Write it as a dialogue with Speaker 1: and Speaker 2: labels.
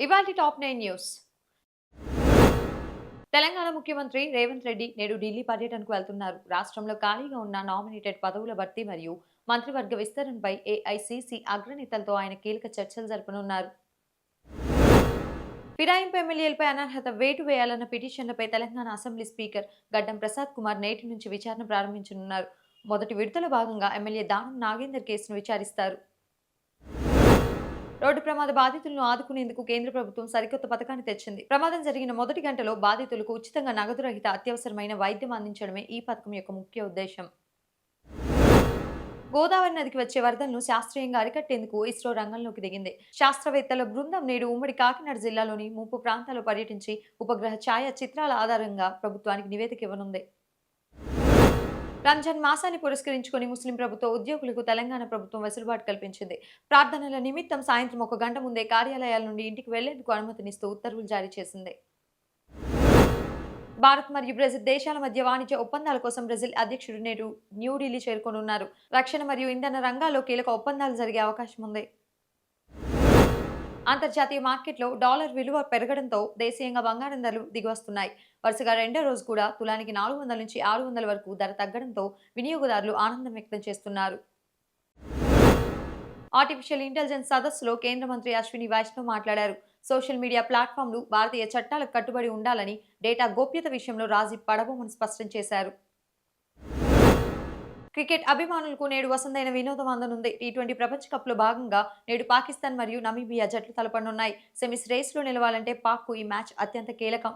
Speaker 1: ఇవాల్టి top 9 news. Telangana ముఖ్యమంత్రి రేవంత్ రెడ్డి నేడు ఢిల్లీ పర్యటనకు వెళ్తున్నారు. రాష్ట్రంలో ఖాళీగా ఉన్న నామినేటెడ్ పదవుల భర్తీ మరియు మంత్రివర్గ విస్తరణపై ఏఐసీసీ అగ్రనేతలతో ఆయన కీలక చర్చలు జరపనున్నారు. ఫిరాయింపు ఎమ్మెల్యేలపై అనర్హత వేటు వేయాలన్న పిటిషన్లపై తెలంగాణ అసెంబ్లీ స్పీకర్ గడ్డం ప్రసాద్ కుమార్ నేటి నుంచి విచారణ ప్రారంభించనున్నారు. మొదటి విడతలో భాగంగా ఎమ్మెల్యే దానం నాగేందర్ కేసును విచారిస్తారు. రోడ్డు ప్రమాద బాధితులను ఆదుకునేందుకు కేంద్ర ప్రభుత్వం సరికొత్త పథకాన్ని తెచ్చింది. ప్రమాదం జరిగిన మొదటి గంటలో బాధితులకు ఉచితంగా నగదు రహిత అత్యవసరమైన వైద్యం అందించడమే ఈ పథకం యొక్క ముఖ్య ఉద్దేశం. గోదావరి నదికి వచ్చే వరదలను శాస్త్రీయంగా అరికట్టేందుకు ఇస్రో రంగంలోకి దిగింది. శాస్త్రవేత్తల బృందం నేడు ఉమ్మడి కాకినాడ జిల్లాలోని ముంపు ప్రాంతాల్లో పర్యటించి ఉపగ్రహ ఛాయా చిత్రాల ఆధారంగా ప్రభుత్వానికి నివేదిక ఇవ్వనుంది. రంజాన్ మాసాన్ని పురస్కరించుకుని ముస్లిం ప్రభుత్వ ఉద్యోగులకు తెలంగాణ ప్రభుత్వం వెసులుబాటు కల్పించింది. ప్రార్థనల నిమిత్తం సాయంత్రం 1 గంట ముందే కార్యాలయాల నుండి ఇంటికి వెళ్లేందుకు అనుమతినిస్తూ ఉత్తర్వులు జారీ చేసింది. భారత్ మరియు బ్రెజిల్ దేశాల మధ్య వాణిజ్య ఒప్పందాల కోసం బ్రెజిల్ అధ్యక్షుడు నేడు న్యూఢిల్లీ చేరుకోనున్నారు. రక్షణ మరియు ఇంధన రంగాల్లో కీలక ఒప్పందాలు జరిగే అవకాశం ఉంది. అంతర్జాతీయ మార్కెట్లో డాలర్ విలువ పెరగడంతో దేశీయంగా బంగారం ధరలు దిగివస్తున్నాయి. వరుసగా రెండో రోజు కూడా తులానికి 400 నుంచి 600 వరకు ధర తగ్గడంతో వినియోగదారులు ఆనందం వ్యక్తం చేస్తున్నారు. ఆర్టిఫిషియల్ ఇంటెలిజెన్స్ సదస్సులో కేంద్ర మంత్రి అశ్విని వైష్ణవ్ మాట్లాడారు. సోషల్ మీడియా ప్లాట్ఫామ్లు భారతీయ చట్టాలకు కట్టుబడి ఉండాలని, డేటా గోప్యత విషయంలో రాజీ పడబోమని స్పష్టం చేశారు. క్రికెట్ అభిమానులకు నేడు వసంతైన వినోదం అందనుంది. టీ20 ప్రపంచ కప్లో భాగంగా నేడు పాకిస్తాన్ మరియు నమీబియా జట్లు తలపడనున్నాయి. సెమీస్ రేసులో నిలవాలంటే పాక్కు ఈ మ్యాచ్ అత్యంత కీలకం.